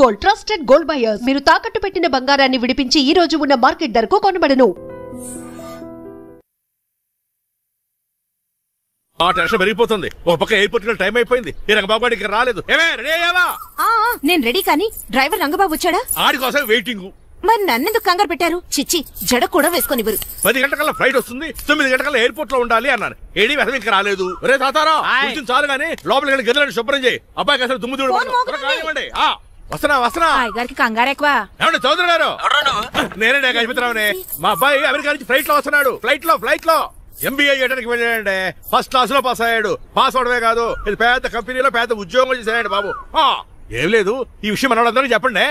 Gold, trusted gold buyers. మీరు తాకట్టు పెట్టిన బంగారాన్ని విడిపించి ఈ రోజు ఉన్న మార్కెట్ ధరకు కొనబడను. ఆ టెన్షన్ పెరిగిపోతుంది. ఒక పక్క ఎయిర్పోర్ట్ కి టైం అయిపోయింది. ఈ రంగబాబు గారికి రాలేదు. రెడీ అయ్యావా? నేను రెడీ, కానీ డ్రైవర్ రంగబాబు వచ్చాడా? ఆడి కోసం వెయిటింగ్. మరి నన్నెందుకు కంగారు పెట్టారు? చిచ్చి, జడ కూడా వేసుకొని 10 గంటల ఫ్లైట్ వస్తుంది, 9 గంటల ఎయిర్పోర్ట్ లో ఉండాలి అన్నాను. ఏడీ వెసలు ఇంకా రాలేదు. రే తాతారా, కొంచెం చాలు గానీ లోపలికి గదిలో శుభ్రం చేయి. అబ్బాయికి అసలు దుమ్ము దూడు వస్తున్నా. గారికి కంగారు ఎక్కువ. ఏమండి చౌదరి గారు? నేనే గజపతిరావునే. మా అబ్బాయి అమెరికా నుంచి ఫ్లైట్ లో వస్తున్నాడు. ఫ్లైట్ లో MBA చేయడానికి వెళ్ళాడండి. ఫస్ట్ క్లాస్ లో పాస్ అయ్యాడు. పాస్ అవడమే కాదు, ఇది పెద్ద కంపెనీలో పెద్ద ఉద్యోగం చేశాడు బాబు. ఏం లేదు, ఈ విషయం మన వాళ్ళందరికీ చెప్పండి.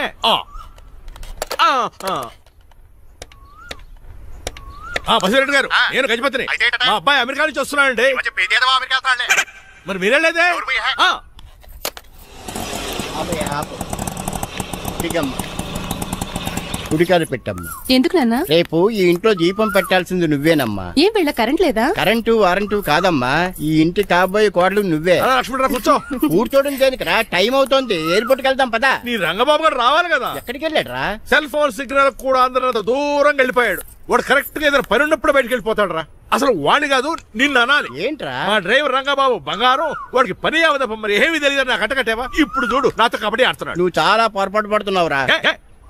బసిరెడ్డి గారు, నేను గజపతిని. మా అబ్బాయి అమెరికా నుంచి వస్తున్నాడండి. మరి మీరేలేదే? గుడికారు పెట్టమ్మా. ఎందుకు నాన్న? రేపు ఈ ఇంట్లో దీపం పెట్టాల్సింది నువ్వేనమ్మా. ఏం వీళ్ళ కరెంట్ లేదా? కరెంటు వారంటూ కాదమ్మా, ఈ ఇంటి కాబోయే కోడలు నువ్వే. కూర్చో. కూర్చోడం దేనికిరా? టైం అవుతోంది, ఎయిర్పోర్ట్ కి వెళ్దాం పదా. నీ రంగబాబు గారు రావాలి కదా. ఎక్కడికి వెళ్ళాడురా? సెల్ ఫోన్ సిగ్నల్ కూడా అందరూ దూరంగా వెళ్ళిపోయాడు. వాడు కరెక్ట్ గా ఏదైనా పని ఉన్నప్పుడు బయటకు వెళ్ళిపోతాడు రా. అసలు వాణి కాదు, నిన్ను అనాలి. ఏంట్రా? మా డ్రైవర్ రంగబాబు బంగారం, వాడికి పని అవదప్ప. మరి ఏమి తెలియదు నాకు కట్టకట్టేవా? ఇప్పుడు చూడు, నాతో కబడ్డీ ఆడుతున్నాడు. నువ్వు చాలా పొరపాటు పడుతున్నావురా.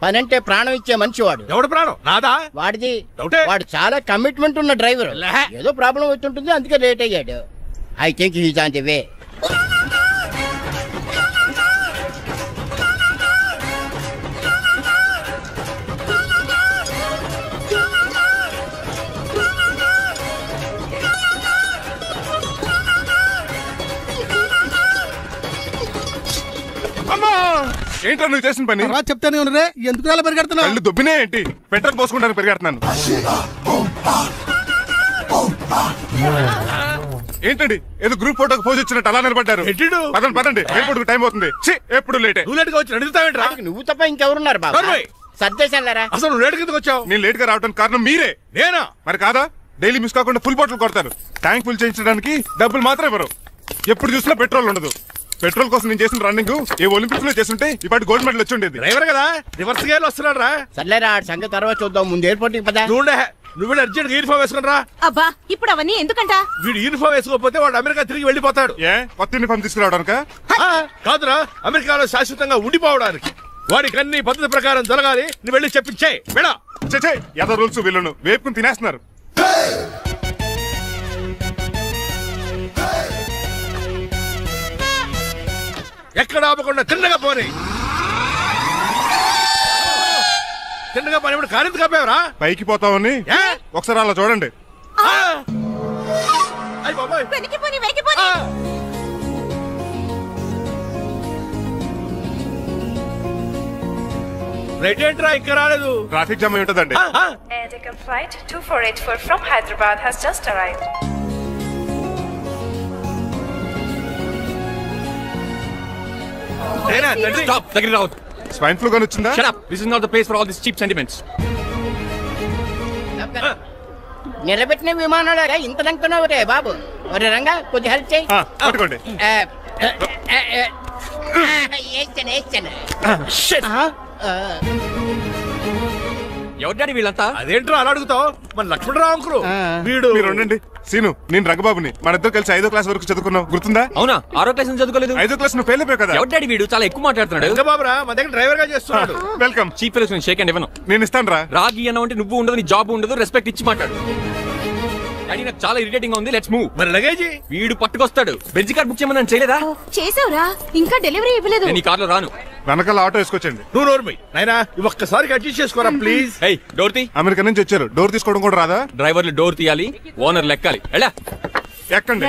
పని అంటే ప్రాణం ఇచ్చే మనిషి వాడు. ఎవడు ప్రాణం? నాదా? వాడిది. వాడు చాలా కమిట్మెంట్ ఉన్న డ్రైవర్. ఏదో ప్రాబ్లం వచ్చుంటుంది, అందుకే లేట్ అయ్యాడు. I think he's on the way. ఏంటో నువ్వు చేసిన పని? చెప్తానే ఉన్నదే, ఎందుకు అలా పరిగెడుతున్నావు? కళ్ళు దుబ్బినే ఏంటి? పెట్రోల్ పోసుకుంటాను పరిగెడుతున్నాను. ఏంటండి ఏదో గ్రూప్ ఫోటోకి పోజ్ ఇచ్చినట్టు అలా నిలబడ్డారు? పదండి, ఎయిర్పోర్ట్ టైం అవుతుంది. ఎప్పుడు లేటే. నువ్వు తప్ప ఇంకెవరున్నారు బాబా? సర్దేశాలరా. అసలు లేట్ కిందకు వచ్చావు? నేను లేట్ గా రావడానికి కారణం మీరే. నేనా? మరి కాదా? డైలీ మిస్ కాకుండా ఫుల్ బాటిల్ కొడతాను. ట్యాంక్ ఫుల్ చేయించడానికి డబ్బులు మాత్రం ఇవ్వరు. ఎప్పుడు చూసినా పెట్రోల్ ఉండదు. పెట్రోల్ కోసం నేను చేసిన రన్నింగ్ ఏ ఒలింపిక్స్ లో చేస్తుంటే ఇప్పటి గోల్డ్ మెడల్ వచ్చి ఉండేది. డ్రైవర్ కదా, రివర్స్ గేర్ వస్తున్నాడు రా. సర్లేరా, సంగతి తర్వాత చూద్దాం, ముందు ఎయిర్పోర్ట్ కి పదా. నువ్వు అర్జెంట్ యూనిఫామ్ వేసుకుని రా. అబ్బా, ఇప్పుడు అవన్నీ ఎందుకంట? వీడు యూనిఫామ్ వేసుకోకపోతే వాడు అమెరికా తిరిగి వెళ్ళిపోతాడు. కొత్త యూనిఫామ్ తీసుకురావడానికా? కాదురా, అమెరికాలో శాశ్వతంగా ఉండిపోవడానికి. వాడికి అన్ని పద్ధతి ప్రకారం జరగాలి. నువ్వు వెళ్ళి చెప్పించే మేడా. ఏదో రూల్స్ వీళ్ళను వేపుకుని తినేస్తున్నారు. ఎక్కడ ఆపకుండా తిన్నగా పోనీ. తిన్నగా పోనీ కారింత కాపేవరా? పైకి పోతావని ఒకసారి అలా చూడండి. రైట్ ఏంట్రా ఇంకా రాలేదు? ట్రాఫిక్ జామ్ అయి ఉంటదండి. Flight 2484 from Hyderabad has just arrived. Stop! Take it out. Swine flu gun వచ్చిందా? Shut up! This is not the place for all these cheap sentiments. నిలబెట్టిన విమానాలు ఇంత లంకున్నావు రే బాబు. ఒరే రంగా, కొద్ది హెల్ప్ చేయి. పట్టుకోండి. ఎవరు డాడీ వీళ్ళంతా? అదేంట్రా అలా అడుగుతావు? మన లక్ష్మణరావు అంకులు వీడు. మీరు ఉండండి. సీను, నేను రంగబాబుని. మన ఇద్దరు కలిసి 5వ క్లాస్ వరకు చదువుకున్నాం, గుర్తుందా? అవునా? 6వ క్లాస్ చదువుకోలేదు. 5వ క్లాస్ నువ్వు ఫెయిల్ అయిపోయావు కదా. ఎవరు డాడీ వీడు? చాలా ఎక్కువ మాట్లాడుతున్నాడు. రంగబాబురా, మన దగ్గర డ్రైవర్ గా చేస్తున్నాడు. వెల్కమ్. చీఫ్ ఫెలోస్ నేను షేక్ అండ్ ఇవ్వను. నేను ఇస్తాను రా. రాగి అన్న అంటే నువ్వు ఉండదు, నీ జాబ్ ఉండదు, రెస్పెక్ట్ ఇచ్చి మాట్లాడు. డాడీ నాకు చాలా ఇరిటేటింగ్ గా ఉంది. Let's move. మరి లగేజీ వీడు పట్టుకొస్తాడు. బెంజ్ కార్ బుక్ చేయమని చేయలేదా? చేసావురా, ఇంకా డెలివరీ ఇవ్వలేదు. నేను ఈ కార్లో రాను. వెనకాల ఆటో వేసుకొచ్చండి. నువ్వు నోర్మై నాయనా, ఒక్కసారి అడ్జస్ట్ చేసుకోరా ప్లీజ్. డోర్ తీ. అమెరికా నుంచి వచ్చారు, డోర్ తీసుకోవడం కూడా రాదా? డ్రైవర్లు డోర్ తీయాలి, ఓనర్ లెక్కాలి. ఎలా ఎక్కండి.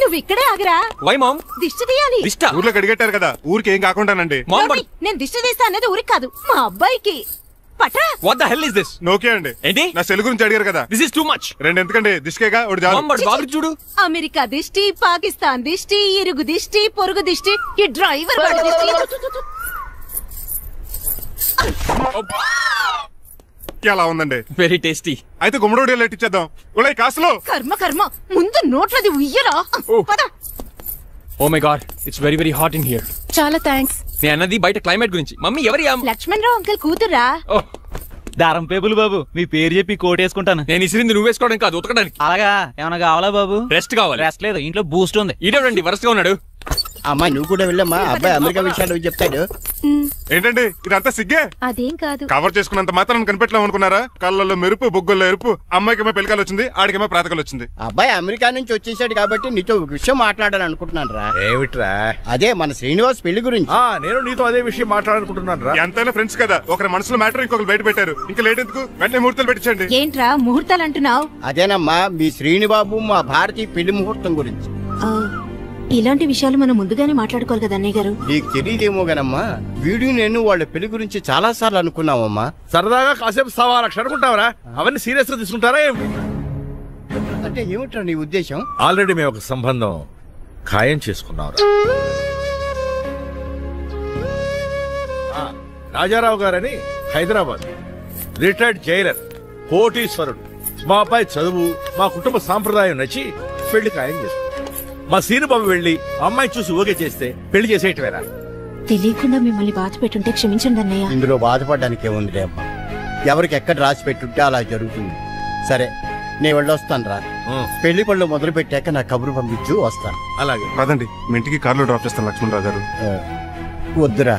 నువ్వు ఇక్కడే ఆగరా. Why mom? దిష్టి తీయాలి. ఊర్లో కడిగట్టారు కదా, ఊరికి ఏం కాకుండానండి. నేను దిష్టి తీస్తా అనేది ఊరికి కాదు, మా అబ్బాయికి. పట్రా. What the hell is this? నోకే అండి. ఏంటి? నా సెల్ గురించి అడిగారు కదా. This is too much. రెండు ఎందుకండి, దిష్కేగా ఒకటి చాలు. చూడు, అమెరికా దిష్టి, పాకిస్తాన్ దిష్టి, ఇరుగు దిష్టి, పొరుగు దిష్టి, ఈ డ్రైవర్ ఎలా ఉందండి? Very tasty. అయితే గుమ్మడి లైట్ ఇచ్చేద్దాం. ఉలై కాసులో కర్మ కర్మ, ముందు నోట్లది ఉయ్యరా. పద. Oh my God, it's very very hot in here. చాలా థ్యాంక్స్. నేను అన్నది బయట క్లైమేట్ గురించి. మమ్మీ ఎవరి లక్ష్మణ్ రావు అంకుల్ కూతురా? దారం పేపులు బాబు, మీ పేరు చెప్పి కోట్ వేసుకుంటాను. నేను ఇసిరింది నువ్వు వేసుకోవడం కాదు, ఉతకడానికి. అలాగా? ఏమన్నా కావాలా బాబు? రెస్ట్ కావాలి. రెస్ట్ లేదు, ఇంట్లో బూస్ట్ ఉంది. ఇదేనండి వరుసగా ఉన్నాడు. అమ్మాయి నువ్వు కూడా వెళ్ళమ్మా, అబ్బాయి అమెరికా విషయాలు చెప్తాడు. ఏంటండి ఇదంతా సిగ్గే? అదేం కాదు. కవర్ చేసుకున్నంత మాత్రం కనిపెట్టలేం అనుకున్నారా? కళ్ళల్లో మెరుపు, బొగ్గుల్లో ఎరుపు. అమ్మాయికేమో పెళ్ళికాలు వచ్చింది, ఆడికేమో ప్రాతకాలు వచ్చింది. అబ్బాయి అమెరికా నుంచి వచ్చేసాడు కాబట్టి నీతో ఒక విషయం మాట్లాడాలని అనుకుంటున్నాను రా. ఏమిట్రా? అదే మన శ్రీనివాస్ పెళ్లి గురించి. నేను నీతో అదే విషయం మాట్లాడాలనుకుంటున్నాను రా. ఎంతైనా ఫ్రెండ్స్ కదా, ఒకరి మనసులో మ్యాటర్ ఇంకొకరు బయట పెట్టారు. ఇంకా లేట్ ఎందుకు, వెంటనే ముహూర్తాలు పెట్టించండి. ఏంట్రా ముహూర్తాలు అంటున్నావు? అదేనమ్మా మీ శ్రీనిబాబు మా భారతి పెళ్లి ముహూర్తం గురించి. ఇలాంటి విషయాలు మనం ముందుగానే మాట్లాడుకోవాలి కదా అన్నయ్య గారు. నీకు తెలియదేమో గనమ్మా, వీడియో నేను వాళ్ళ పెళ్లి గురించి చాలా సార్లు అనుకున్నావమ్మా. సరదాగా కాసేపు 1.25 అనుకుంటావరా? అవన్నీ సీరియస్ గా తీసుకుంటారా? అంటే ఏమిట్రా నీ ఉద్దేశం? ఆల్రెడీ మేము ఒక సంబంధం ఖాయం చేసుకున్నాం. రాజారావు గారని హైదరాబాద్ రిటైర్డ్ జైలర్, కోటీశ్వరుడు. మా అబ్బాయి చదువు, మా కుటుంబ సాంప్రదాయం నచ్చి పెళ్లి ఖాయం చేసుకున్నాం. మా సీనుబాబు వెళ్ళి అమ్మాయి చూసి ఓకే చేస్తే పెళ్లి చేసేయటమేనా? తెలియకుండా మిమ్మల్ని బాధ పెట్టుంటే క్షమించండి అన్నయ్య. ఇందులో బాధపడడానికి ఏముందిలే అమ్మా, ఎవరికి ఎక్కడ రాసి పెట్టుంటే అలా జరుగుతుంది. సరే నేను వెళ్ళొస్తాను రా. పెళ్లి పళ్ళు మొదలు పెట్టాక నా కబురు పంపించు, వస్తాను. అలాగే పదండి, మీ ఇంటికి కార్లో డ్రాప్ చేస్తాను లక్ష్మణరావు గారు. వద్దురా,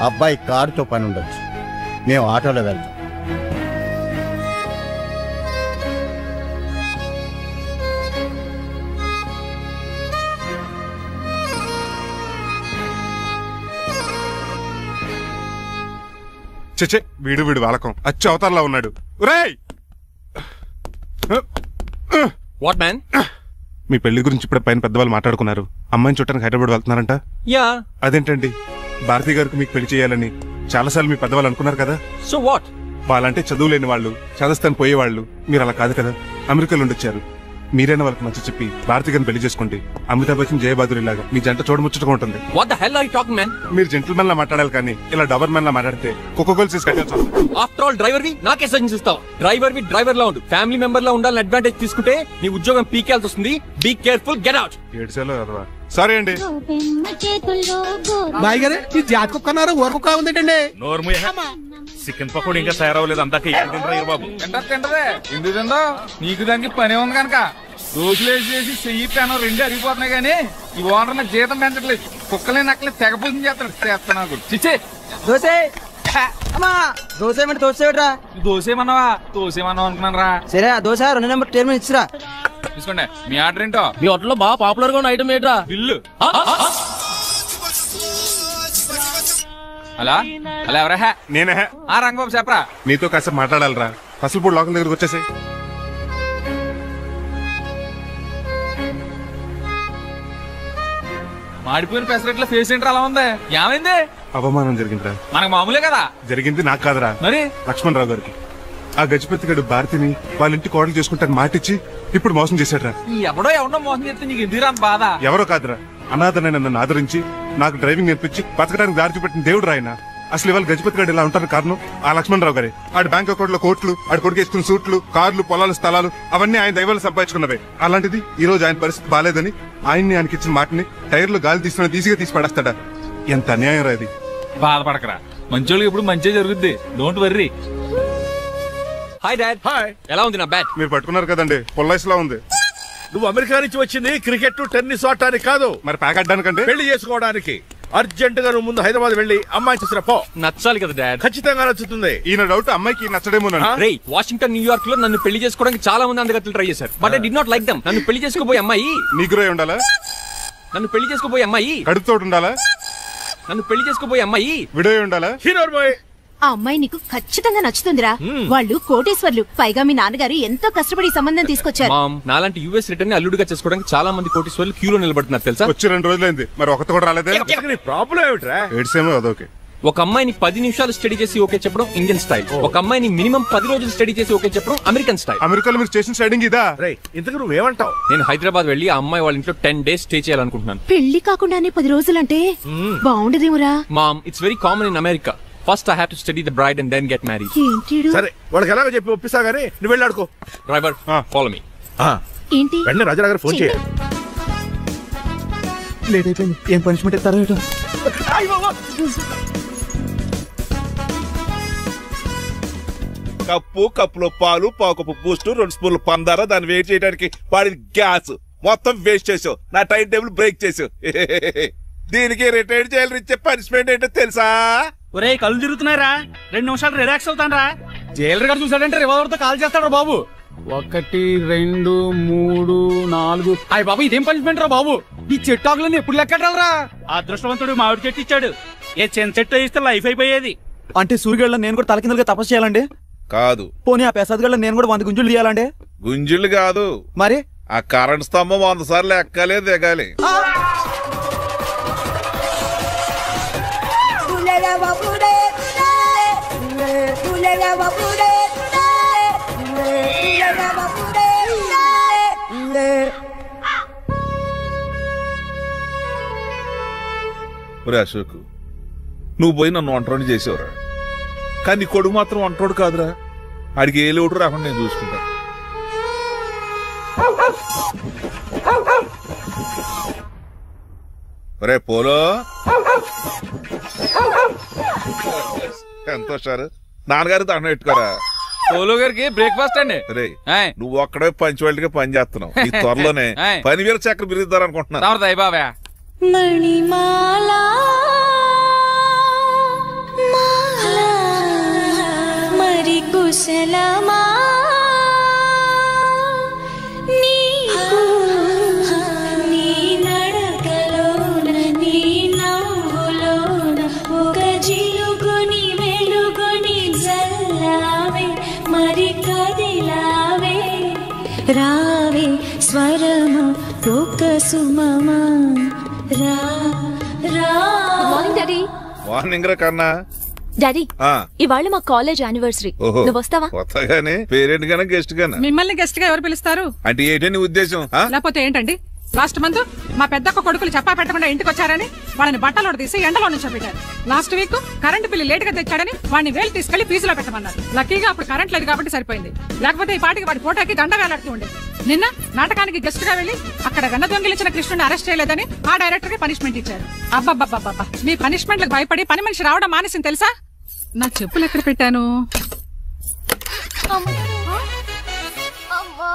అబ్బాయి కారుతో పని ఉండొచ్చు, మేము ఆటోలో వెళ్తాం. చచ్చే, వీడు వాలకం అచ్చు అవతారంలో ఉన్నాడు. What man? మీ పెళ్లి గురించి ఇప్పుడు పైన పెద్దవాళ్ళు మాట్లాడుకున్నారు. అమ్మాయిని చూడటానికి హైదరాబాద్ వెళ్తున్నారంట. యా. అదేంటండి, భారతి గారికి మీకు పెళ్లి చేయాలని చాలాసార్లు మీ పెద్దవాళ్ళు అనుకున్నారు కదా. So what? వాళ్ళంటే చదువు లేని వాళ్ళు, చదస్తాను పోయేవాళ్ళు. మీరు అలా కాదు కదా, అమెరికాలో ఉండొచ్చారు. మీరైనా వాళ్ళకి మంచి చెప్పి భారతి గారిని పెళ్లి చేసుకోండి. అమితాబ్ బచ్చన్, జయబాదురి లాగా మీ జంట చూడముచ్చటగా ఉంటుంది. What the hell are you talking man? మీరు జెంటిల్మెన్ లా మాట్లాడాలి కానీ ఇలా డబర్ మ్యాన్ లా మాట్లాడితే కోకోకోల్ సీస్ కట్టాల్సి వస్తుంది. ఆఫ్టర్ ఆల్ డ్రైవర్ వి నాకే సజెషన్ ఇస్తావు? డ్రైవర్ లా ఉండు, ఫ్యామిలీ మెంబర్ లా ఉండాలని అడ్వాంటేజ్ తీసుకుంటే నీ ఉద్యోగం పీకేల్సి వస్తుంది. Be careful, get out. ఏడ్చేలో కదవా. సారీ అండి. బాయ్ గారే ఈ జాతి కుక్కన్నారు, ఊరకుక్క ఉందేటండి. చికెన్ పకోడీ ఇంకా తయారవ్వలేదు. అందాక బాబు తింటదే ఎందుకు తిందో? నీకు దానికి పని ఉంది కనుక దోశలేసి చెయ్యి పెనం 2 అరిగిపోతున్నాయి కానీ ఈ ఓనర్ నాకు జీతం పెంచట్లేదు. కుక్కలే నక్కలే తెగ పూజం చేస్తాను. చిచ్చే దోశ దోశ దోసేమన్నావా? దోసేమన్నావు అనుకున్నాను రా. సరే, దోశ 2 నెంబర్ టేబుల్ ఇచ్చిరా. తీసుకోండి. మీ ఆర్డర్ ఏంటో? మీ హోటల్లో బాగా పాపులర్ గా ఉన్న ఐటమ్ ఏంట్రా? బిల్లు. అలా ఎవరా? నేనే. రంగబాబు చెప్పరా. నీతో కాసేపు మాట్లాడాలరా. పసలపూడి లోకల్ దగ్గరకు వచ్చేసి. మాడిపోయిన పెసరట్ల ఫేస్ ఏంటర్ అలా ఉంది? ఏమైంది? అవమానం జరిగిందిరా. మనకు మామూలే కదా. జరిగింది నాకు కాదురా, మరి లక్ష్మణరావు గారికి. ఆ గజపతిగడు భారతిని వాళ్ళ ఇంటి కోడలు చేసుకుంటాను మాటిచ్చి ఇప్పుడు మోసం చేశాడ్రా. ఎవడో మోసం చేస్తే నీకు ఎందుకు బాధ? ఎవరో కాదురా, అనాథనైన నన్ను ఆదరించి నాకు డ్రైవింగ్ నేర్పించి బతకడానికి దారి చూపెట్టిన దేవుడు రాయన. అసలు ఇవాళ గజపతి గారు ఇలా ఉంటారు కారణం ఆ లక్ష్మణరావు గారే. ఆడి బ్యాంక్ అకౌంట్ లో కోట్లు, ఆడి కొడుకు వేసుకున్న సూట్లు, కార్లు, పొలాలు, స్థలాలు అవన్నీ ఆయన దైవాలు సంపాదించుకున్నవే. అలాంటిది ఈ రోజు ఆయన పరిస్థితి బాలేదని ఆయనకి ఇచ్చిన మాటని టైర్లు గాలి తీసుకుని ఈజీగా తీసి పడేస్తాడా? ఎంత అన్యాయం రా ఇది. బాధపడకరా, మంచోళ్ళకి ఇప్పుడు మంచి జరుగుద్ది. Don't worry. Hi dad. Hi. ఎలా ఉంది నా బ్యాట్? మీరు పట్టుకున్నారు కదండి, పొల్లైస్ లా ఉంది. నువ్వు అమెరికా నుంచి వచ్చింది క్రికెట్, టెన్నిస్ ఆడటానికి కాదు, మరి ప్యాక్ అడ్డానికంటే పెళ్లి చేసుకోవడానికి. అర్జెంట్ గా నువ్వు ముందు హైదరాబాద్ వెళ్ళి అమ్మాయి చూసిన పో. నచ్చాలి కదా డాడ్? ఖచ్చితంగా నచ్చుతుంది. ఈయన డౌట్ అమ్మాయికి నచ్చడేమో. రే, వాషింగ్టన్, న్యూయార్క్ లో నన్ను పెళ్లి చేసుకోవడానికి చాలా మంది అందగత్తలు ట్రై చేశారు. But I did not like them. నన్ను పెళ్లి చేసుకోబోయే అమ్మాయి నీగురై ఉండాలా? నన్ను పెళ్లి చేసుకోబోయే అమ్మాయి కడుపుతోటి ఉండాలా? నన్ను పెళ్లి చేసుకోబోయే అమ్మాయి విడోయి ఉండాలా? హీరోర్ బాయ్. ఆ అమ్మాయి నీకు ఖచ్చితంగా నచ్చుతుందిరా. వాళ్ళు కోటేశ్వర్లు, పైగా మీ నాన్నగారు ఎంతో కష్టపడి సంబంధం తీసుకొచ్చారు. మామ్, నాలాంటి యూఎస్ రిటర్న్ అల్లుడుగా చేసుకోవడానికి చాలా మంది కోటేశ్వర్లు క్యూలో నిలబడుతున్నారు తెలుసా? వచ్చి 2 రోజులైంది, మరి ఒకటి కూడా రాలేదే. ప్రాబ్లం ఏమిట్రా? ఏడ్సేమో అదొకే. ఒక అమ్మాయిని 10 నిమిషాలు స్టడీ చేసి ఓకే చెప్పడం ఇండియన్ స్టైల్. ఒక అమ్మాయిని మినిమం 10 రోజులు స్టడీ చేసి ఓకే చెప్పడం అమెరికన్ స్టైల్. అమెరికాలో మీరు స్టేషన్ స్టైడింగ్ ఇదా? ఇంతకు నువ్వేమంటావు? నేను హైదరాబాద్ వెళ్ళి ఆ అమ్మాయి వాళ్ళ ఇంట్లో 10 days స్టే చేయాలనుకుంటున్నాను. పెళ్లి కాకుండానే 10 రోజులంటే బాగుండదేమురా? Mom, it's very common in America. First I have to study the bride and then get married. సరే వాడికి ఎలాగో చెప్పి ఒప్పిస్తా గానీ నువ్వు వెళ్ళి ఆడుకో. Driver follow me. ఏంటి వెంటనే రాజారావు గారు ఫోన్ చేయాలి. లేట్ అయిపోయింది. ఏం పనిష్మెంట్ ఇస్తారో ఏటో. కప్పులో పాలు పావుకప్పు బూస్ట్ 2 స్పూన్లు పందార దాన్ని వేట్ చేయడానికి వాడి గ్యాస్ మొత్తం వేస్ట్ చేసావు. నా టైం టేబుల్ బ్రేక్ చేసావు. దీనికి రిటైర్డ్ జైలు ఇచ్చే పనిష్మెంట్ ఏంటో తెలుసా? ఒరే కళ్ళు తిరుగుతున్నారా, 2 నిమిషాలు రిలాక్స్ అవుతానరా. జైలర్ గారు చూసాడంటే రివాల్వర్ తో కాల్ చేస్తాడు బాబు. 1 2 3 4 అయ్య బాబు ఇదేం పనిష్మెంట్ రా బాబు. ఈ చెట్టాకులన్నీ ఎప్పుడు లెక్కడరా. అదృష్టవంతుడు మామిడి చెట్టు ఇచ్చాడు. ఏ చిన్న చెట్టు ఇస్తే లైఫ్ అయిపోయేది. అంటే సూర్యుగళ్ళ నేను కూడా తలకిందలుగా తపస్సు చేయాలండి? కాదు. పోనీ ఆ పెసాద్ నేను కూడా 100 గుంజులు తీయాలండి? గుంజులు కాదు, మరి ఆ కరెంట్ స్తంభం 100 సార్లు ఎక్కాలే దిగాలి. అశోక్, నువ్వు పోయి నన్ను ఒంటరిని చేసేవరా, కానీ నీ కొడుకు మాత్రం ఒంటరోడు కాదురా. ఆడికి ఏ లోటు రాకుండా నేను చూసుకుంటా. రే పోలో, ఎంతో సార్ నాన్నగారు దండం పెట్టుకోరా. పోలో గారికి బ్రేక్ఫాస్ట్ అండి. రే నువ్వు ఒక్కడే పంచువాళ్ళగా పని చేస్తున్నావు. ఈ త్వరలోనే 10,000 చక్రం బిరుద్దారు అనుకుంటున్నా. బాబా మణిమాలా మరి కుశలమా నీకు నీ నడకలోన నీ నవ్వులోన ఒక జిలుగుని వెలుగుని జల్లావే మరి కదిలావే రావే స్వరము ఒక సుమమా మార్నింగ్ రా కన్నా. డాడీ ఇవాళ మా కాలేజ్ యానివర్సరీ, నువ్వు వస్తావా? వస్తాగానే పేరెంట్ గానా గెస్ట్ గానా? మిమ్మల్ని గెస్ట్ గా ఎవరు పిలుస్తారు? అంటే ఏంటి నీ ఉద్దేశం? లేకపోతే ఏంటండి, లాస్ట్ మంత్ మా పెద్దక్క కొడుకులు చెప్పా పెట్టకుండా ఇంటికి వచ్చారని వాళ్ళని బట్టలు తీసి ఎండలో నుంచోబెట్టారు. Last week current bill late గా తెచ్చాడని వాడిని వేలు తీసుకెళ్లి ఫీజులో పెట్టమన్నారు. లక్కీగా అప్పుడు కరెంట్ లేదు కాబట్టి సరిపోయింది, లేకపోతే ఈ పాటికి వాడి ఫోటోకి దండ వేలాడుతూ ఉండేది. నిన్న నాటకానికి గెస్ట్ గా వెళ్లి అక్కడ వెన్న దొంగిలించిన కృష్ణుని అరెస్ట్ చేయలేదని ఆ డైరెక్టర్ కి పనిష్మెంట్ ఇచ్చారు. అబ్బబ్బబ్బబ్బా, మీ పనిష్మెంట్లకు భయపడి పని మనిషి రావడం మానేసింది తెలుసా? నా చెప్పులు ఎక్కడ పెట్టాను?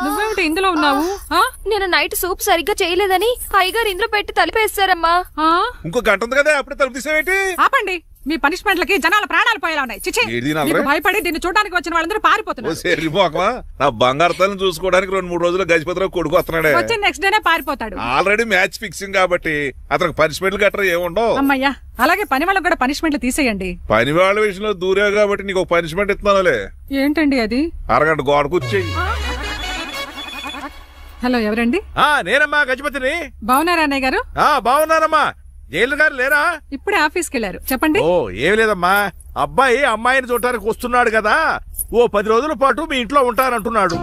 నువ్వేమిటి ఇందులో ఉన్నావు? నేను నైట్ సూప్ సరిగ్గా చేయలేదని అయ్యగారు ఇందులో పెట్టి తలిపేస్తారమ్మా. ఇంకో గంట ఉంది కదా, అప్పుడే తలుపు తీసేవేంటి? ఆపండి, మీ పనిష్మెంట్లకి జనాల ప్రాణాలు పోయేలా ఉన్నాయి. చిచి, మీకు భయపడి దీన్ని చూడడానికి వచ్చిన వాళ్ళందరూ పారిపోతున్నారు. నా బంగారు తల్లిని చూసుకోవడానికి 2-3 రోజులు గజపతిరావు కొడుకు వస్తున్నాడే. వచ్చి నెక్స్ట్ డేనే పారిపోతాడు. ఆల్రెడీ మ్యాచ్ ఫిక్సింగ్ కాబట్టి అతనికి పనిష్మెంట్లు గట్రా ఏముండవు. అమ్మయ్యా, అలాగే పని వాళ్ళకి కూడా పనిష్మెంట్లు తీసేయండి. పని వాళ్ళ విషయంలో దూరే కాబట్టి నీకు పనిష్మెంట్ ఇస్తున్నానులే. ఏంటండి అది? అరగంట గోడ కూర్చేయి. హలో, ఎవరండి? నేనమ్మా గజపతిని. బాగున్నారా అన్నయ్య గారు? బాగున్నానమ్మా. జైలు గారు లేరా? ఇప్పుడే ఆఫీస్కి వెళ్ళారు. చెప్పండి. ఓ ఏం లేదమ్మా, అబ్బాయి అమ్మాయిని చూడటానికి వస్తున్నాడు కదా, ఓ 10 రోజుల పాటు మీ ఇంట్లో ఉంటానంటున్నాడు.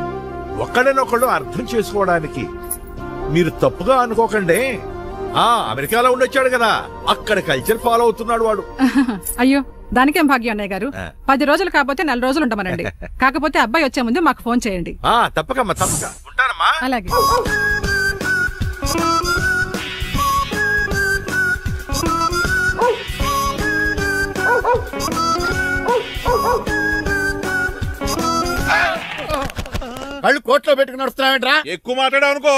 ఒక్కడనొక్కడు అర్థం చేసుకోవడానికి మీరు తప్పుగా అనుకోకండి. అమెరికాలో ఉండొచ్చాడు కదా, అక్కడ కల్చర్ ఫాలో అవుతున్నాడు వాడు. అయ్యో, దానికేం భాగ్యం అన్నయ్య గారు. 10 రోజులు కాకపోతే 4 రోజులు ఉంటామనండి. కాకపోతే అబ్బాయి వచ్చే ముందు మాకు ఫోన్ చేయండి. తప్పకమ్మా, తప్పక ఉంటానమ్మా. అలాగే. కళ్ళు కోట్లో పెట్టుకుని వస్తున్నావేంట్రా? ఎక్కువ మాట్లాడావు అనుకో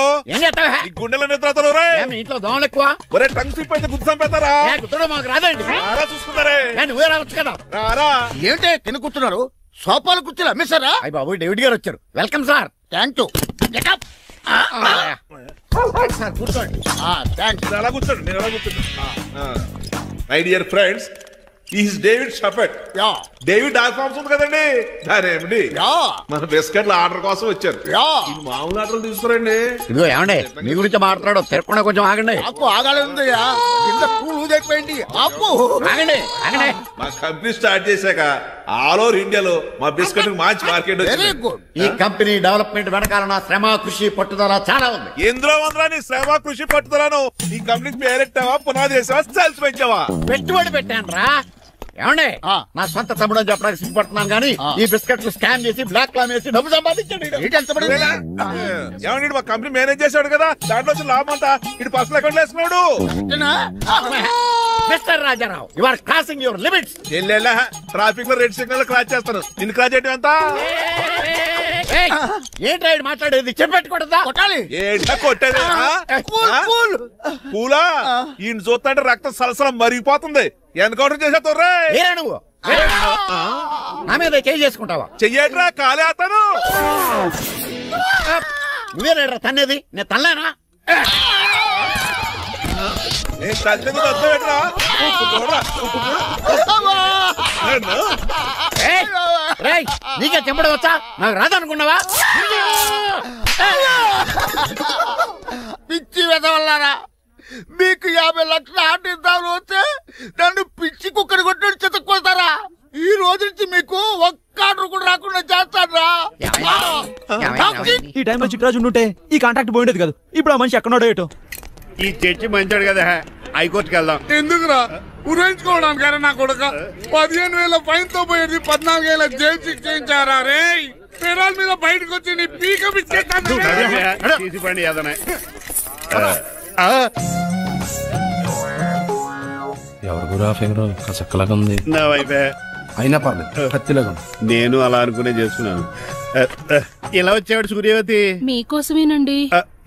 గుండెల నిద్రతలు. ఇంట్లో దోమలు ఎక్కువ. ఒరే టంగ్ స్లిప్ అయితే గుర్తు చంపేస్తారా? గుర్తుడు మాకు రాదండి. చూసుకున్నారే, నువ్వే రావచ్చు కదా. ఏంటి తిని కూర్చున్నారు? సోఫాలు కూర్చొని అమ్మేశారా? అయ్యి బాబు, డేవిడ్ గారు వచ్చారు. Welcome sir. Thank you. కూర్చోండి. అలా కూర్చోండి, నేను అలా కూర్చోండి. My dear friends, is David Shaffet. David dog farms ఉంది కదండి, దానేమిటి మన బిస్కెట్ల ఆర్డర్ కోసం వచ్చారు. మామూలు ఆర్డర్లు తీసుకురండి. ఇదిగో ఏమండి, మీ గురించి మాట్లాడు, తిరగకుండా కొంచెం ఆగండి. ఆపు, ఆగాలి. ఆగండి ఆగండి. మా కంపెనీ స్టార్ట్ చేశాక ఆల్ ఓవర్ ఇండియాలో మా బిస్కెట్ మంచి మార్కెట్. Very good. ఈ కంపెనీ డెవలప్మెంట్ వెనకాల నా శ్రమ, కృషి, పట్టుదల చాలా ఉంది. ఎందులో ఉందా నీ శ్రమ, కృషి, పట్టుదలను? ఈ కంపెనీకి పేరెట్టావా, పునాది వేసావా, సేల్స్ పెంచావా? పెట్టుబడి పెట్టాను రా. ఏమండి నా సొంత తమ్ముడు అని చెప్పడానికి సిగ్గుపడుతున్నాను కానీ ఈ బిస్కెట్లు స్కాన్ చేసి బ్లాక్ క్లామ్ వేసి డబ్బు సంపాదించండి. ఏమండి మా కంపెనీ మేనేజ్ చేశాడు కదా, దాంట్లో లాభం అంతా ఇటు పర్సనల్ అకౌంట్ వేసుకున్నాడు. Mister Rajarao, you are crossing your limits. Traffic లో రెడ్ సిగ్నల్ క్రాస్ చేస్తాను, నిన్ను క్రాస్ చేయడం ఎంత? ఏంటి రైడ్ మాట్లాడేది? చెప్పెట్టుకూడదా? కొట్టాలి. ఏంటా కొట్టేది? పూలా ఈయన చూస్తుంటే రక్తం సలసలం మరిగిపోతుంది. ఎన్కౌంటర్ చేసేతో నువ్వు నా మీద చేయి చేసుకుంటావా? చెయ్యట్రా కాలే అతను. నువ్వేనా తన్నేది? నేను తనలేనా? నీకే చెంపడం వచ్చా? నాకు రాదనుకున్నావా? పిచ్చి వెదవల్లారా, మీకు 50 లక్షల ఆటిద్దాలు వస్తే నన్ను పిచ్చి కుక్కని కొట్టి చెతక్కొస్తారా? ఈ రోజు నుంచి మీకు ఒక్క ఆర్డర్ కూడా రాకుండా చేస్తారా? ఈ టైంలో చిట్రాజు ఉండుంటే ఈ కాంట్రాక్ట్ పోయిండేది కదా. ఇప్పుడు ఆ మనిషి ఎక్కడో ఏటో. ఈ చర్చి మంచాడు కదా, హైకోర్టుకి వెళ్దాం. ఎందుకురా ఉరేయించుకోవడానికి? నా కొడుక 15,000 ఫైన్ తో పోయేది 14 ఏళ్ళ జైలు శిక్ష చేయించారా రే? పెరాల మీద బయటకు వచ్చి నీ పీక బిచ్చేస్తాను. ఎవరు గురా ఫింగర్ కసక్కలాగా ఉంది. నా వైపే అయినా పర్లేదు, కత్తిలాగా. నేను అలా అనుకునే చేస్తున్నాను. ఇలా వచ్చాడు సూర్యవతి. మీకోసమేనండి.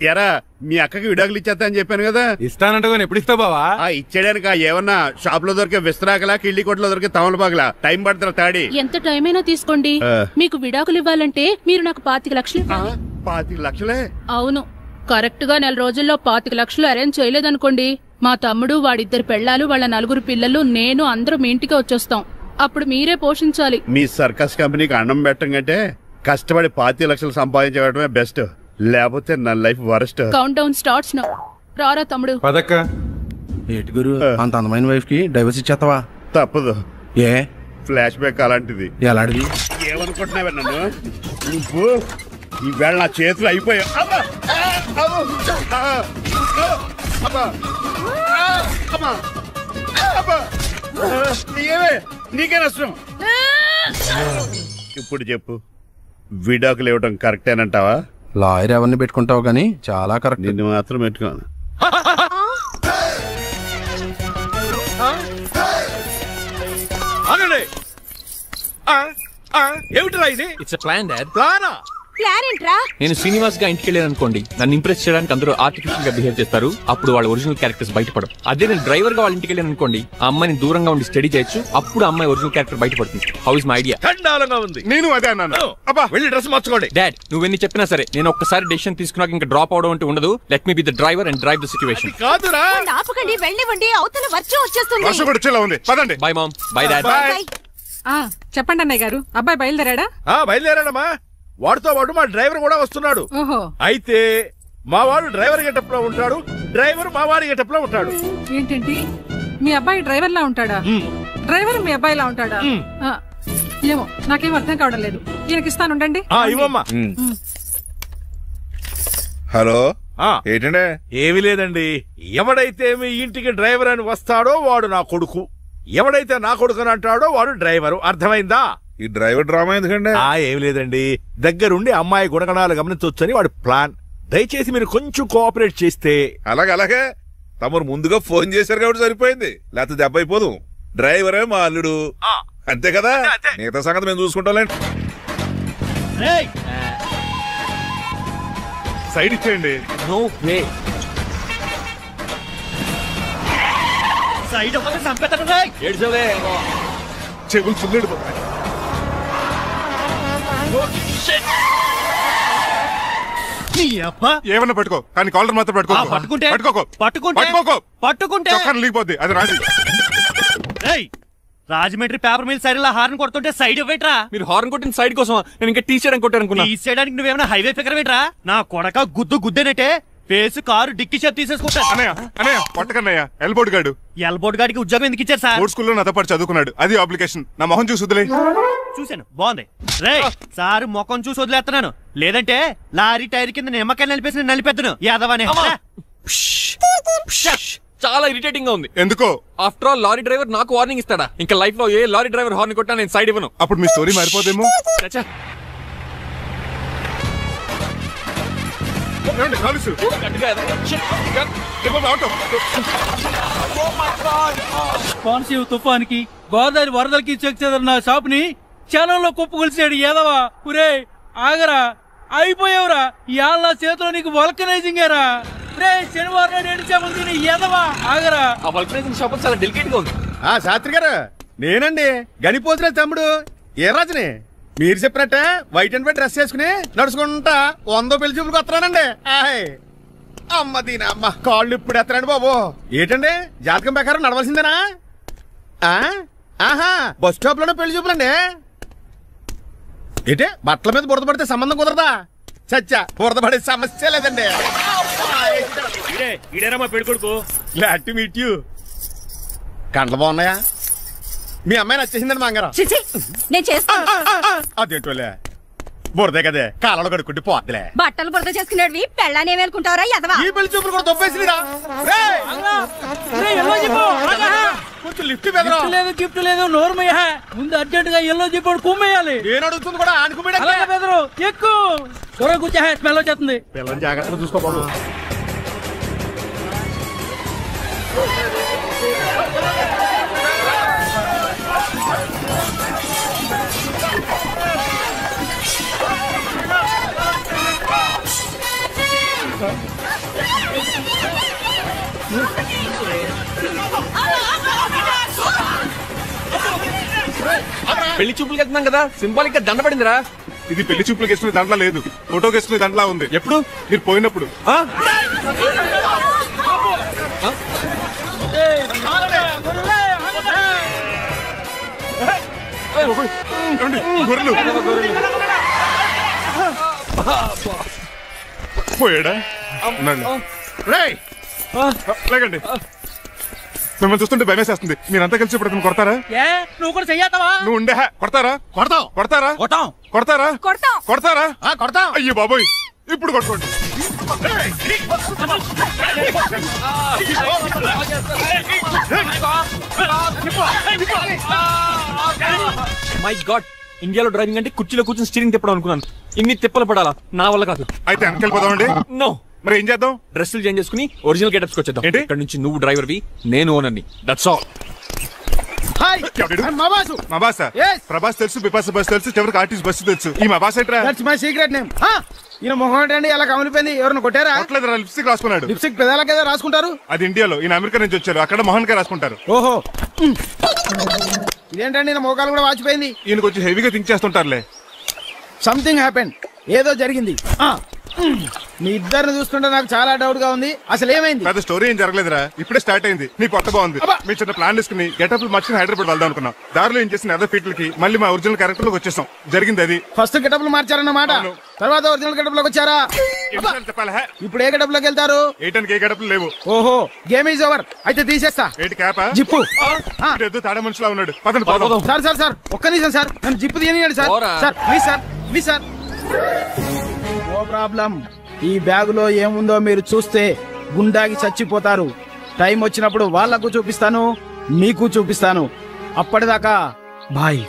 ఎరా మీ అక్కకి విడాకులు ఇచ్చేస్తా అని చెప్పాను కదా. ఇస్తానంటే ఎప్పుడు ఇస్తావు బావా? ఇచ్చేయడానికి ఏమన్నా షాప్ లో దొరికే విస్తరాకలా, కిళ్ళి కొట్లో దొరికే తమలపాకలా టైం పడుతున్నా తాడి. ఎంత టైం అయినా తీసుకోండి. మీకు విడాకులు ఇవ్వాలంటే మీరు నాకు 25 లక్షలు. 25 లక్షలే? అవును. కరెక్ట్ గా 4 రోజుల్లో 25 లక్షలు అరేంజ్ చేయలేదనుకోండి, మా తమ్ముడు, వాడిద్దరు పెళ్ళాలు, వాళ్ళ 4 పిల్లలు, నేను అందరూ మీ ఇంటికి వచ్చేస్తాం. అప్పుడు మీరే పోషించాలి. మీ సర్కస్ కంపెనీకి అన్నం పెట్టం కంటే కష్టపడి 25 లక్షలు సంపాదించడమే బెస్ట్. లేకపోతే నా life worst. Count down starts now. రారా తమ్ముడు. పదక్క. ఏటి గురు, అంత అందమైన వైఫ్ కి డైవర్స్ ఇచ్చేస్తావా? తప్పదు. ఏ ఫ్లాష్ బ్యాక్ అలాంటిది. ఎలాంటిది? ఏమనుకుంటున్నావా నన్ను? నువ్వు ఈవేళ నా చేతులు అయిపోయావు. నీకే నష్టం. ఇప్పుడు చెప్పు, విడాకులు ఇవ్వడం కరెక్టేనంటావా? లాయర్ ఎవరిని పెట్టుకుంటావు గానీ చాలా కరెక్ట్. నిన్ను మాత్రం పెట్టుకోను. ఏమిటిరా ఇది? It's plan dad. ప్లానా? ప్లాన్ ఏంట్రా? నేను శ్రీనివాస్ గా ఇంటికి వెళ్ళాను అనుకోండి, నన్ను ఇంప్రెస్ చేయడానికి అందరూ ఆర్టిఫిషియల్ గా బిహేవ్ చేస్తారు. అప్పుడు వాళ్ళ ఒరిజినల్ క్యారెక్టర్స్ బయటపడవు. అదే నేను డ్రైవర్ గా వాళ్ళ ఇంటికి వెళ్ళాను అనుకోండి, ఆ అమ్మాయిని దూరంగా ఉండి స్టడీ చేయొచ్చు. అప్పుడు అమ్మాయి ఒరిజినల్ క్యారెక్టర్ బయటపడుతుంది. How is my idea? ఖండాలంగా ఉంది. నేను అదే అన్నాను. అబ్బా వెళ్ళి డ్రెస్ మార్చుకోండి. డాడ్ నువ్వెన్ని చెప్పినా సరే నేను ఒక్కసారి డెసిషన్ తీసుకున్నాక ఇంకా డ్రాప్ అవడం అంటే ఉండదు. Let me be the driver and drive the situation. కాదురా, ఆపకండి, వెళ్ళివ్వండి. అవతల వర్షం వచ్చేస్తుంది. వర్షం కూడా వచ్చేలా ఉంది. పదండి. Bye mom. Bye dad. చెప్పండి అన్నయ్య గారు, అబ్బాయి బయలుదేరాడా? బయలుదేరాడమ్మా. వాడితో పాటు మా డ్రైవర్ కూడా వస్తున్నాడు. అయితే మా వాడు డ్రైవర్ గెటప్ లో ఉంటాడు, డ్రైవర్ మా వాడి గెటప్ లో ఉంటాడు. ఏంటండి, మీ అబ్బాయి డ్రైవర్ లా ఉంటాడా? డ్రైవర్ మీ అబ్బాయి లా ఉంటాడా? ఏమో నాకేం అర్థం కావడం లేదు. ఈయనకి ఇస్తాను, ఉండండి. ఇవ్వమ్మా. హలో, ఏంటంటే? ఏమీ లేదండి. ఎవడైతే మీ ఇంటికి డ్రైవర్ అని వస్తాడో వాడు నా కొడుకు, ఎవడైతే నా కొడుకు అని అంటాడో వాడు డ్రైవరు. అర్థమైందా? ఈ డ్రైవర్ డ్రామా ఎందుకండి? ఏమి లేదండి, దగ్గరుండి అమ్మాయి గుణగణాలు గమనించొచ్చని వాడి ప్లాన్. దయచేసి మీరు కొంచెం కోఆపరేట్ చేస్తే. అలాగే తమరు ముందుగా ఫోన్ చేశారు కాబట్టి సరిపోయింది, లేకపోతే దెబ్బ అయిపోదు. డ్రైవరే మా అల్లుడు, అంతే కదా. మిగతా సంగతి మేము చూసుకుంటాం. సైడ్ ఇచ్చేయండి. No way. సైడ్ ఒకటి సంపేతను. ఏడ్చవే. చెవులు చుల్లెడు. ఏమన్నా పట్టుకో, కానీ కాలర్ మాత్రం పట్టుకుంటే లీగిపోద్ది. అది Raju. Rajahmundry paper mill side horn కొడుతుంటే సైడ్ ఇవ్వట్రా. మీరు హార్న్ కొట్టిన సైడ్ కోసం నేను ఇంకా టీ షర్ట్ కొట్టాను. టీ చేయడానికి నువ్వేమైనా హైవే ఫిగర్ పెట్టరా? నా కొడక గుద్దేనట్టే ఫేస్ కారు డిక్కి షేప్ తీసేసుకుంటా. అన్నయ్య పట్టకన్నయ్య. ఎల్బోర్డ్ గాడు. ఎల్బోర్డ్ గాడికి ఉద్యోగం ఎందుకు ఇచ్చారు సార్? స్కూల్లో నాతో పాటు చదువుకున్నాడు, అది అప్లికేషన్. నా మొహం చూసి వదిలే. చూశాను, బాగుంది. రే సార్ మొఖం చూసి వదిలేస్తున్నాను, లేదంటే లారీ టైర్ కింద నిమ్మకాయ నలిపేసి నలిపేద్దును యాదవనే. చాలా ఇరిటేటింగ్ గా ఉంది. ఎందుకో? ఆఫ్టర్ ఆల్ లారీ డ్రైవర్ నాకు వార్నింగ్ ఇస్తాడా? ఇంకా లైఫ్ లో ఏ లారీ డ్రైవర్ హార్న్ కొట్టా నేను సైడ్ ఇవ్వను. అప్పుడు మీ స్టోరీ మారిపోదేమో. పాన్సీవ్ తుఫానికి గోదావరి వరదలకి చెక్ చెదరిన షాప్ ని క్షణంలో కుప్పకొలిసాడు ఏదవా. పురే ఆగరా, అయిపోయావురా. ఇవాళ నా చేతిలో నీకు వల్కనైజింగ్ ఏరా. రే శనివారం నాడు ఏడిచాముంది ఏదవా ఆగరా. ఆ వల్కనైజింగ్ షాప్ చాలా డెలికేట్ గా ఉంది. శాస్త్రి గారు నేనండి గనిపోతున్న తమ్ముడు ఏ రాజుని. మీరు చెప్పినట్టే వైట్ అండ్ వైట్ డ్రెస్ వేసుకుని నడుచుకుంటా 100 పెళ్లి చూపులకు వస్తున్నానండి. అమ్మ దీని అమ్మ కాళ్ళు ఇప్పుడు ఎత్తరండి బాబు. ఏంటండి జాతకం ప్రకారం నడవలసిందేనా? ఆహా బస్ స్టాప్ లోనే పెళ్లి చూపులండి. ఏంటే బట్టల మీద బురద పడితే సంబంధం కుదరదా? చచ్చా బురద పడే సమస్య లేదండి. మా పెళ్లి కొడుకు. Glad to meet you. కండ్లు బాగున్నాయా? మీ అమ్మాయి నచ్చేసిందండి మంగారం. నేను చేస్తాను. అదేంటోలే బురదే కదే కాలంలో కడుక్కుంటే పోద్దులే. బట్టలు బురద చేసుకునేవి పెళ్ళాన్ని ఏమేలుకుంటావరా ఎదవా. ఈ పెళ్లి చూపులు కూడా దొబ్బేసిందిరా. కొంచెం లిఫ్ట్ లేదు గిఫ్ట్ లేదు నోర్మయ్య. ముందు అర్జెంట్ గా ఎల్లో చెప్పాడు కుమ్మేయాలి. నేను అడుగుతుంది కూడా అనుకున్నాడు. ఎక్కువ త్వరగా కూర్చో, స్మెల్ వచ్చేస్తుంది. పిల్లలు జాగ్రత్తగా చూసుకోబాబు. పెళ్లి చూపులకి వెళ్తున్నాం కదా, సింబాలిక్ గా దండ పడిందిరా. ఇది పెళ్లి చూపులకు వేసుకునే దాంట్లో లేదు, ఫోటోకి వేసుకునే దాంట్లో ఉంది. ఎప్పుడు? మీరు పోయినప్పుడు. గొర్రెలు పోయాడా? లేకండి, మిమ్మల్ని చూస్తుంటే భయమేసేస్తుంది. మీరంతా కలిసి ఇప్పుడు కొడతారా? నువ్వు కూడా చెయ్యతావా? నువ్వు ఉండే కొడతారా? కొడతారా? కొడతారా? అయ్యో బాబోయ్, ఇప్పుడు కొట్టుకోండి. మై గాడ్, ఇండియాలో డ్రైవింగ్ అంటే కుర్చీలో కూర్చొని స్టీరింగ్ తిప్పడం అనుకున్నాను. ఇన్ని తిప్పలు పడాలా? నా వల్ల కాదు. అయితే వెనకెళ్ళిపోదామండి. నో. మరి ఏం చేద్దాం? డ్రెస్సులు చేంజ్ చేసుకుని ఒరిజినల్ గెటప్స్ వచ్చేద్దాం. ఇక్కడ నుంచి నువ్వు డ్రైవర్ వి, నేను ఓనర్ని. That's all. మా బాస్ ప్రభాస్ తెలుసు, బిపాస బస్ తెలుసు, చివరికి ఆర్టిస్ట్ బస్సు తెలుసు. ఈ మా బాస్ ఏంట్రా? That's my secret name. ఈయన మొహం ఏంటండి అలా కమిలిపోయింది? ఎవరిని కొట్టారా? లిప్స్టిక్ రాసుకున్నాడు. లిప్స్టిక్ పెదాలకి ఏదో రాసుకుంటారు. అది ఇండియాలో, ఈయన అమెరికా నుంచి వచ్చారు. అక్కడ మోహన్ గారు రాసుకుంటారు. ఓహో, ఇదేంటండి నా మోకాలు కూడా వాచిపోయింది. ఈయన కొంచెం హెవీగా థింక్ చేస్తుంటారులే. సంథింగ్ హ్యాపెన్, ఏదో జరిగింది. మీ ఇద్దరిని చూస్తుంటే నాకు చాలా డౌట్ గా ఉంది. అసలు ఏమైంది? పెద్ద స్టోరీ ఏం జరగలేదురా, ఇప్పుడే స్టార్ట్ అయింది. నీ పొట్ట బాగుంది. మీ చిన్న ప్లాన్ తీసుకుని గెటప్లు మార్చుకుని హైదరాబాద్ వెళ్దాం అనుకున్నాం. దారిలో ఏం చేసిన అదర్ ఫీట్లకి మళ్ళీ మా ఒరిజినల్ క్యారెక్టర్ లోకి వచ్చేసాం. జరిగింది అది. ఫస్ట్ గెటప్లు మార్చారన్నమాట, తర్వాత ఒరిజినల్ గెటప్ లోకి వచ్చారా? ఇప్పుడు ఏ గెటప్ లోకి వెళ్తారు? ఏటానికి ఏ గెటప్లు లేవు. ఓహో, గేమ్ ఈజ్ ఓవర్. అయితే తీసేస్తా. ఏంటి క్యాప్? జిప్పు. తాడ మనుషులా ఉన్నాడు. పదండి పోదాం. సార్ ఒక్క నిమిషం సార్, నన్ను జిప్పు తీయనియండి sir. Sir please sir. No problem. ఈ బ్యాగులో ఏముందో మీరు చూస్తే గుండాకి చచ్చిపోతారు. టైం వచ్చినప్పుడు వాళ్లకు చూపిస్తాను, మీకు చూపిస్తాను. అప్పటిదాకా బాయ్.